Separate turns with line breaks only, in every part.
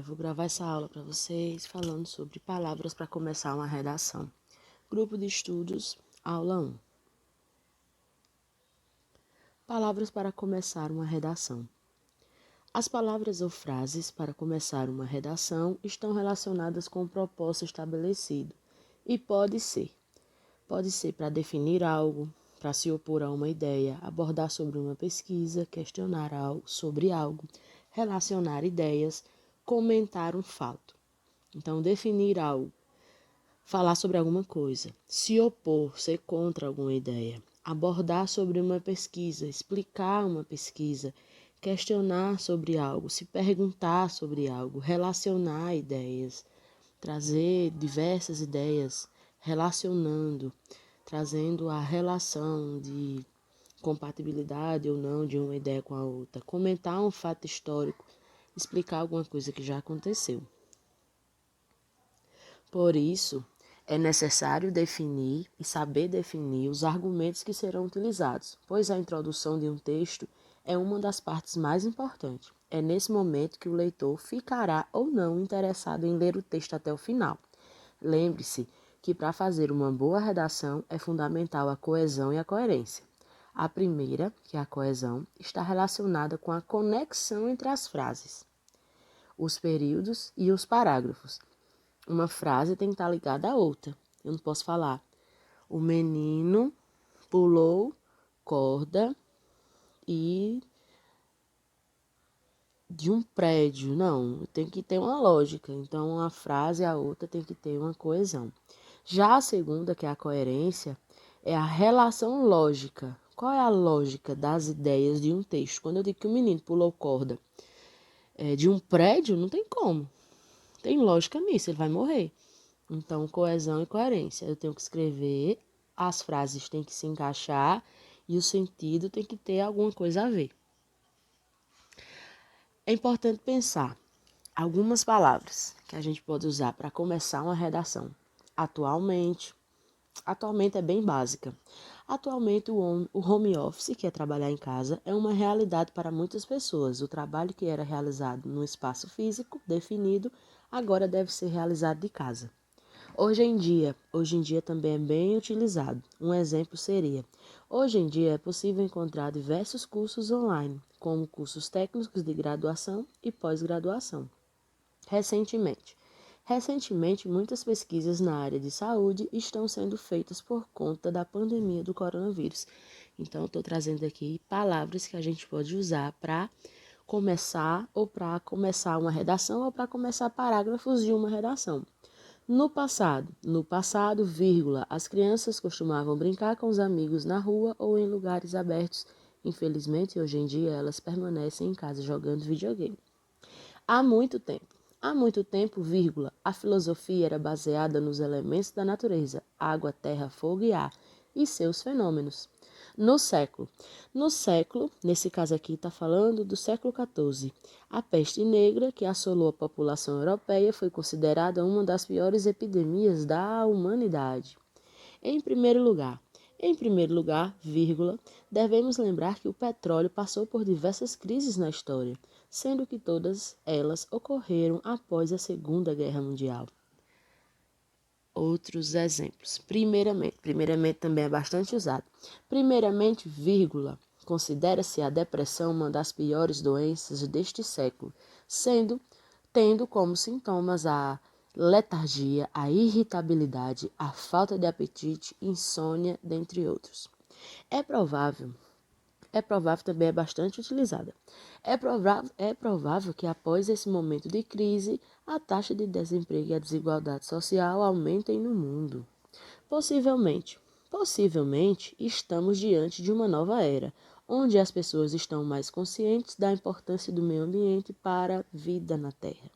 Vou gravar essa aula para vocês falando sobre palavras para começar uma redação. Grupo de estudos, aula 1. Palavras para começar uma redação. As palavras ou frases para começar uma redação estão relacionadas com o propósito estabelecido e pode ser para definir algo, para se opor a uma ideia, abordar sobre uma pesquisa, questionar algo sobre algo, relacionar ideias, comentar um fato. Então, definir algo, falar sobre alguma coisa, se opor, ser contra alguma ideia, abordar sobre uma pesquisa, explicar uma pesquisa, questionar sobre algo, se perguntar sobre algo, relacionar ideias, trazer diversas ideias, relacionando, trazendo a relação de compatibilidade ou não de uma ideia com a outra, comentar um fato histórico, explicar alguma coisa que já aconteceu. Por isso, é necessário definir e saber definir os argumentos que serão utilizados, pois a introdução de um texto é uma das partes mais importantes. É nesse momento que o leitor ficará ou não interessado em ler o texto até o final. Lembre-se que para fazer uma boa redação é fundamental a coesão e a coerência. A primeira, que é a coesão, está relacionada com a conexão entre as frases, os períodos e os parágrafos. Uma frase tem que estar ligada à outra. Eu não posso falar: o menino pulou corda e de um prédio. Não, tem que ter uma lógica. Então, uma frase e a outra tem que ter uma coesão. Já a segunda, que é a coerência, é a relação lógica. Qual é a lógica das ideias de um texto? Quando eu digo que o menino pulou corda de um prédio, não tem como. Tem lógica nisso, ele vai morrer. Então, coesão e coerência. Eu tenho que escrever, as frases têm que se encaixar e o sentido tem que ter alguma coisa a ver. É importante pensar algumas palavras que a gente pode usar para começar uma redação. Atualmente é bem básica. Atualmente, o home office, que é trabalhar em casa, é uma realidade para muitas pessoas. O trabalho que era realizado no espaço físico definido, agora deve ser realizado de casa. Hoje em dia também é bem utilizado. Um exemplo seria: hoje em dia é possível encontrar diversos cursos online, como cursos técnicos de graduação e pós-graduação. Recentemente, muitas pesquisas na área de saúde estão sendo feitas por conta da pandemia do coronavírus. Então, estou trazendo aqui palavras que a gente pode usar para começar uma redação ou para começar parágrafos de uma redação. No passado, vírgula, as crianças costumavam brincar com os amigos na rua ou em lugares abertos. Infelizmente, hoje em dia, elas permanecem em casa jogando videogame. Há muito tempo, vírgula, a filosofia era baseada nos elementos da natureza, água, terra, fogo e ar, e seus fenômenos. No século, nesse caso aqui está falando do século XIV, a peste negra, que assolou a população europeia, foi considerada uma das piores epidemias da humanidade. Em primeiro lugar, vírgula, devemos lembrar que o petróleo passou por diversas crises na história, sendo que todas elas ocorreram após a Segunda Guerra Mundial. Outros exemplos. Primeiramente também é bastante usado. Primeiramente, vírgula, considera-se a depressão uma das piores doenças deste século, tendo como sintomas a letargia, a irritabilidade, a falta de apetite, insônia, dentre outros. É provável também é bastante utilizada. É provável que após esse momento de crise, a taxa de desemprego e a desigualdade social aumentem no mundo. Possivelmente, estamos diante de uma nova era, onde as pessoas estão mais conscientes da importância do meio ambiente para a vida na Terra.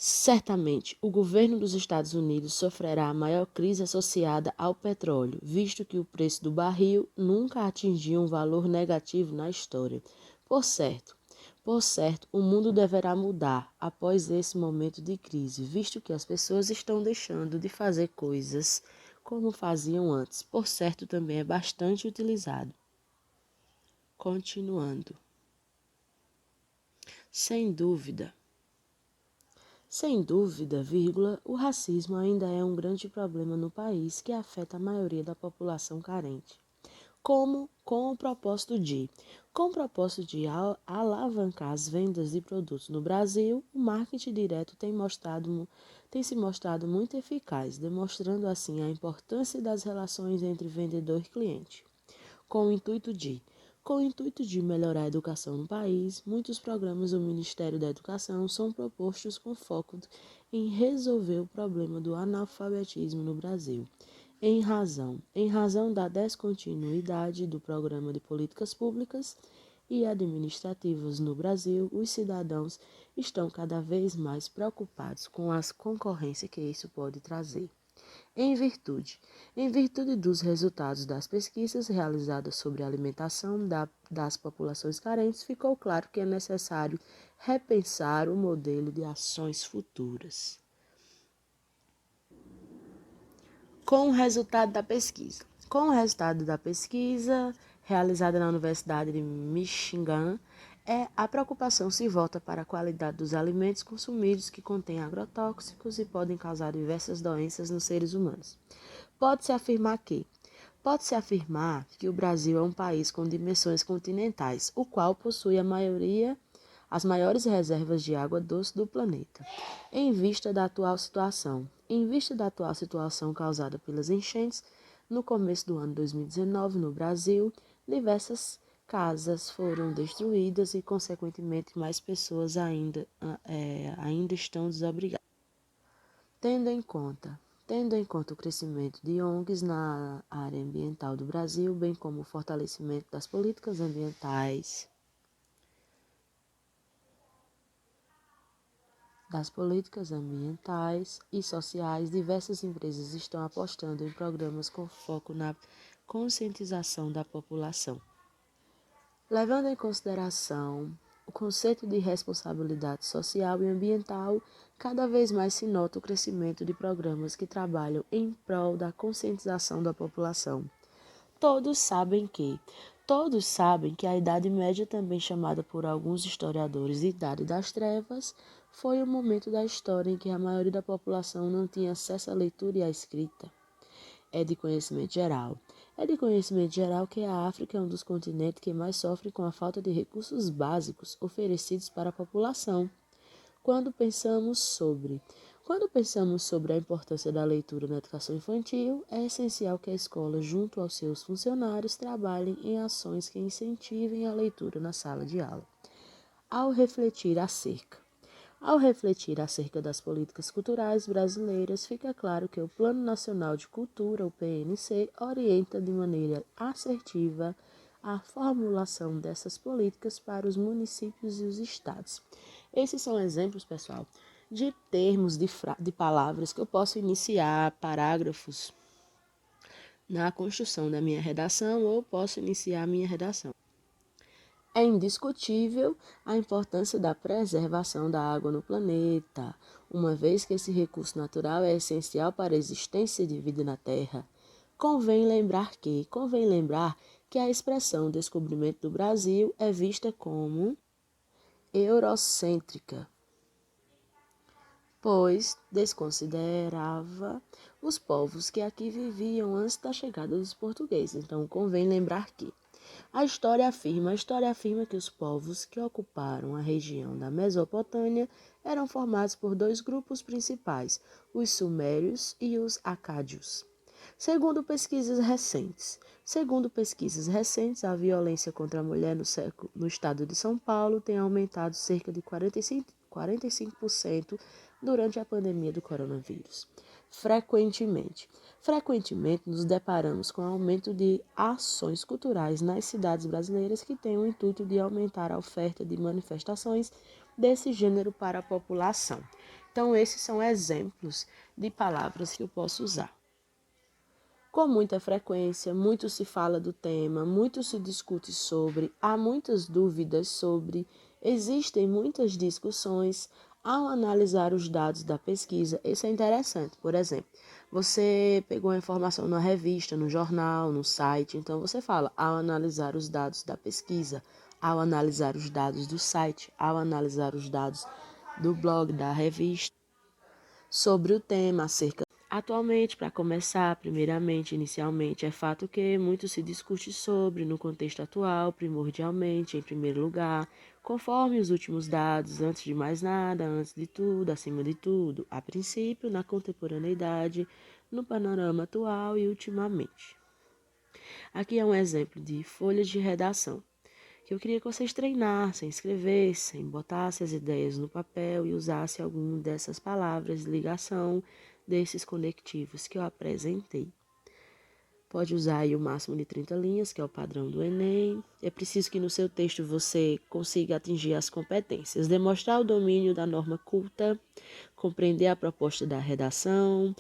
Certamente, o governo dos Estados Unidos sofrerá a maior crise associada ao petróleo, visto que o preço do barril nunca atingiu um valor negativo na história. Por certo, o mundo deverá mudar após esse momento de crise, visto que as pessoas estão deixando de fazer coisas como faziam antes. Por certo, também é bastante utilizado. Continuando. Sem dúvida. Sem dúvida, vírgula, o racismo ainda é um grande problema no país que afeta a maioria da população carente. Com o propósito de alavancar as vendas de produtos no Brasil, o marketing direto tem se mostrado muito eficaz, demonstrando assim a importância das relações entre vendedor e cliente. Com o intuito de com o intuito de melhorar a educação no país, muitos programas do Ministério da Educação são propostos com foco em resolver o problema do analfabetismo no Brasil. Em razão da descontinuidade do programa de políticas públicas e administrativas no Brasil, os cidadãos estão cada vez mais preocupados com a concorrência que isso pode trazer. Em virtude dos resultados das pesquisas realizadas sobre a alimentação das populações carentes, ficou claro que é necessário repensar o modelo de ações futuras. Com o resultado da pesquisa realizada na Universidade de Michigan, a preocupação se volta para a qualidade dos alimentos consumidos que contêm agrotóxicos e podem causar diversas doenças nos seres humanos. Pode-se afirmar que o Brasil é um país com dimensões continentais, o qual possui as maiores reservas de água doce do planeta. Em vista da atual situação causada pelas enchentes, no começo do ano 2019, no Brasil, diversas casas foram destruídas e, consequentemente, mais pessoas ainda estão desabrigadas. Tendo em conta o crescimento de ONGs na área ambiental do Brasil, bem como o fortalecimento das políticas ambientais e sociais, diversas empresas estão apostando em programas com foco na conscientização da população. Levando em consideração o conceito de responsabilidade social e ambiental, cada vez mais se nota o crescimento de programas que trabalham em prol da conscientização da população. Todos sabem que a Idade Média, também chamada por alguns historiadores de Idade das Trevas, foi o momento da história em que a maioria da população não tinha acesso à leitura e à escrita. É de conhecimento geral que a África é um dos continentes que mais sofre com a falta de recursos básicos oferecidos para a população. Quando pensamos sobre a importância da leitura na educação infantil, é essencial que a escola, junto aos seus funcionários, trabalhem em ações que incentivem a leitura na sala de aula. Ao refletir acerca das políticas culturais brasileiras, fica claro que o Plano Nacional de Cultura, o PNC, orienta de maneira assertiva a formulação dessas políticas para os municípios e os estados. Esses são exemplos, pessoal, de termos, de palavras que eu posso iniciar parágrafos na construção da minha redação ou posso iniciar a minha redação. É indiscutível a importância da preservação da água no planeta, uma vez que esse recurso natural é essencial para a existência de vida na Terra. Convém lembrar que a expressão descobrimento do Brasil é vista como eurocêntrica, pois desconsiderava os povos que aqui viviam antes da chegada dos portugueses. Então, convém lembrar que a história afirma que os povos que ocuparam a região da Mesopotâmia eram formados por dois grupos principais, os sumérios e os acádios. Segundo pesquisas recentes, a violência contra a mulher no estado de São Paulo tem aumentado cerca de 45% durante a pandemia do coronavírus. Frequentemente nos deparamos com o aumento de ações culturais nas cidades brasileiras que têm o intuito de aumentar a oferta de manifestações desse gênero para a população. Então, esses são exemplos de palavras que eu posso usar. Com muita frequência, muito se fala do tema, muito se discute sobre, há muitas dúvidas sobre, existem muitas discussões, Ao analisar os dados da pesquisa, isso é interessante. Por exemplo, você pegou a informação na revista, no jornal, no site, então você fala, ao analisar os dados da pesquisa, ao analisar os dados do site, ao analisar os dados do blog, da revista, sobre o tema acerca. Atualmente, para começar, primeiramente, inicialmente, é fato que muito se discute sobre, no contexto atual, primordialmente, em primeiro lugar, conforme os últimos dados, antes de mais nada, antes de tudo, acima de tudo, a princípio, na contemporaneidade, no panorama atual e ultimamente. Aqui é um exemplo de folha de redação, que eu queria que vocês treinassem, escrevessem, botassem as ideias no papel e usassem alguma dessas palavras de ligação desses conectivos que eu apresentei. Pode usar aí o máximo de 30 linhas, que é o padrão do Enem. É preciso que no seu texto você consiga atingir as competências, demonstrar o domínio da norma culta, compreender a proposta da redação,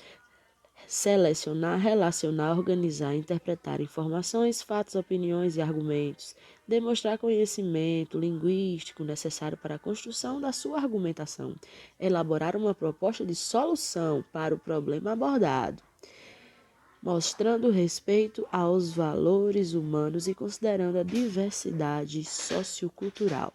selecionar, relacionar, organizar, interpretar informações, fatos, opiniões e argumentos, demonstrar conhecimento linguístico necessário para a construção da sua argumentação, elaborar uma proposta de solução para o problema abordado, mostrando respeito aos valores humanos e considerando a diversidade sociocultural.